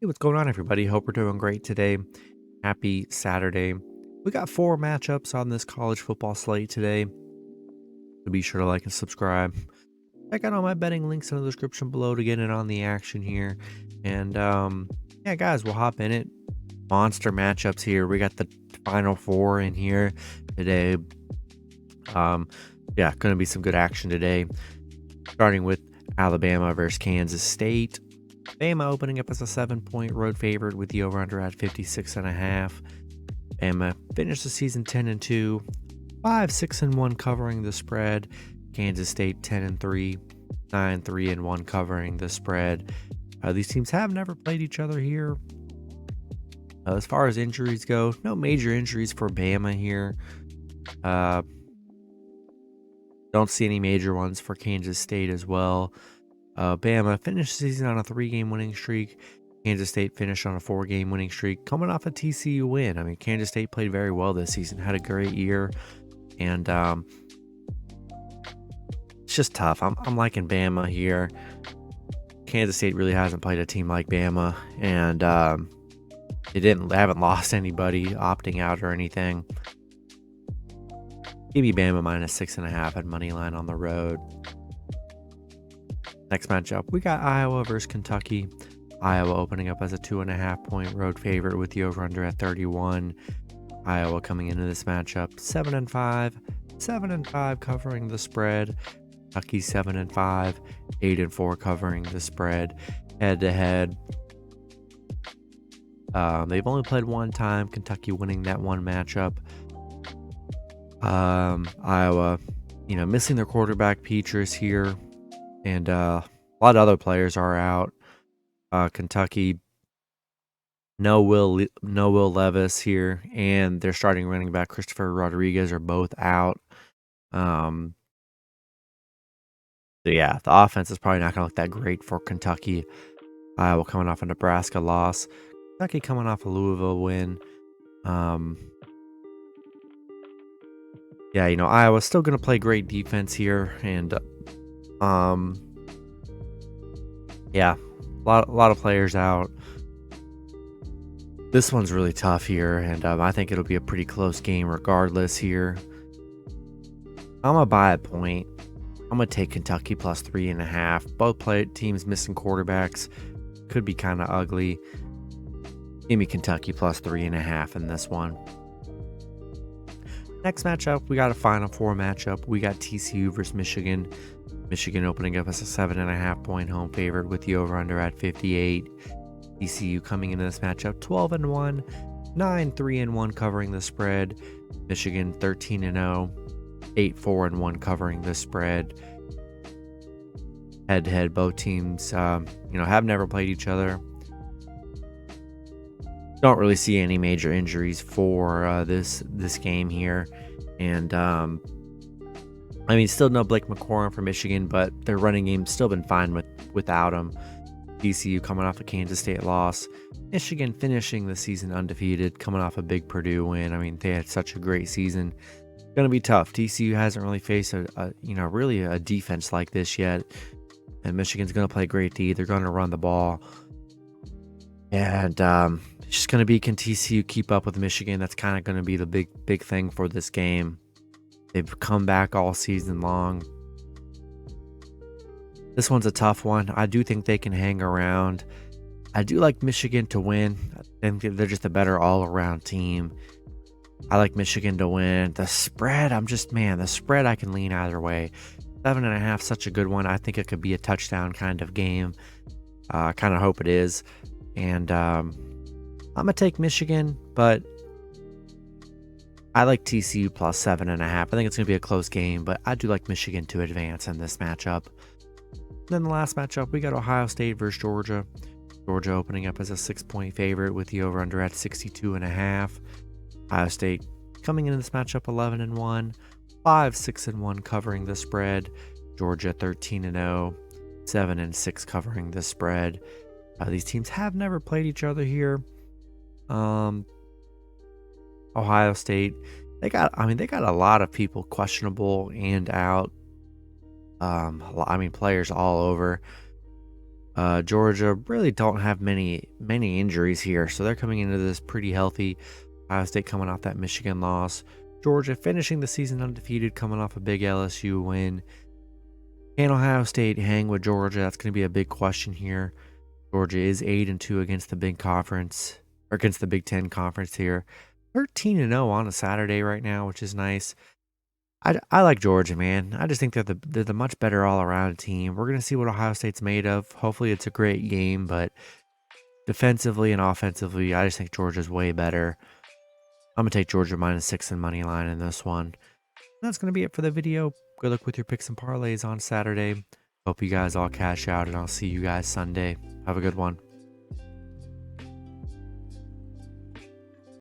Hey, what's going on, everybody? Hope we're doing great today. Happy Saturday. We got 4 matchups on this college football slate today. So be sure to like and subscribe. Check out all my betting links in the description below to get in on the action here. And yeah, guys, we'll hop in it. Monster matchups here. We got the final 4 in here today. Yeah, gonna be some good action today. Starting with Alabama versus Kansas State. Bama opening up as a 7-point road favorite with the over-under at 56.5. Bama finished the season 10-2, 5-6-1 covering the spread. Kansas State 10-3, 9-3-1 covering the spread. These teams have never played each other here. As far as injuries go, no major injuries for Bama here. Don't see any major ones for Kansas State as well. Bama finished the season on a 3-game winning streak. Kansas State finished on a 4-game winning streak, coming off a TCU win. I mean, Kansas State played very well this season, had a great year, and it's just tough. I'm liking Bama here. Kansas State really hasn't played a team like Bama, and they haven't lost anybody opting out or anything. Give me Bama minus 6.5 at money line on the road. Next matchup, we got Iowa versus Kentucky. Iowa opening up as a 2.5-point road favorite with the over-under at 31. Iowa coming into this matchup 7-5, 7-5 covering the spread. Kentucky 7-5, 8-4 covering the spread. Head-to-head, they've only played one time. Kentucky winning that one matchup. Iowa, missing their quarterback Petrus here. And a lot of other players are out. Kentucky, no Will Levis here, and their starting running back Christopher Rodriguez are both out. So yeah, the offense is probably not going to look that great for Kentucky. Iowa coming off a Nebraska loss. Kentucky coming off a Louisville win. Yeah, Iowa's still going to play great defense here, and yeah, a lot of players out. This one's really tough here, and I think it'll be a pretty close game regardless here. I'm gonna buy a point. I'm gonna take Kentucky plus 3.5. Both teams missing quarterbacks, could be kind of ugly. Give me Kentucky plus 3.5 in this one. Next matchup, we got a Final Four matchup. We got TCU versus Michigan. Michigan opening up as a 7.5-point home favorite with the over-under at 58. TCU coming into this matchup 12-1, 9-3-1 covering the spread. Michigan 13-0, 8-4-1 covering the spread. Head-to-head, both teams, have never played each other. Don't really see any major injuries for this game here, and still no Blake McCorum for Michigan, but their running game's still been fine without him. TCU coming off a Kansas State loss. Michigan finishing the season undefeated, coming off a big Purdue win. I mean, they had such a great season. It's going to be tough. TCU hasn't really faced really a defense like this yet, and Michigan's going to play great D. They're going to run the ball, and it's just going to be, can TCU keep up with Michigan? That's kind of going to be the big thing for this game. They've come back all season long. This one's a tough one. I do think they can hang around. I do like Michigan to win. I think they're just a better all-around team. I like Michigan to win. The spread, the spread I can lean either way. 7.5, such a good one. I think it could be a touchdown kind of game. I kind of hope it is. And I'm going to take Michigan, but I like TCU plus 7.5. I think it's going to be a close game, but I do like Michigan to advance in this matchup. Then the last matchup, we got Ohio State versus Georgia. Georgia opening up as a 6-point favorite with the over-under at 62.5. Ohio State coming into this matchup 11-1, 5-6-1 covering the spread. Georgia 13-0, 7-6 covering the spread. These teams have never played each other here. Ohio State, they got a lot of people questionable and out. Players all over. Georgia really don't have many injuries here, so they're coming into this pretty healthy. Ohio State coming off that Michigan loss. Georgia finishing the season undefeated, coming off a big LSU win. Can Ohio State hang with Georgia? That's going to be a big question here. Georgia is 8-2 against the big conference, or against the Big Ten conference here. 13-0 on a Saturday right now, which is nice. I like Georgia, man. I just think they're the much better all around team. We're gonna see what Ohio State's made of. Hopefully, it's a great game, but defensively and offensively, I just think Georgia's way better. I'm gonna take Georgia -6 and money line in this one. That's gonna be it for the video. Good luck with your picks and parlays on Saturday. Hope you guys all cash out, and I'll see you guys Sunday. Have a good one.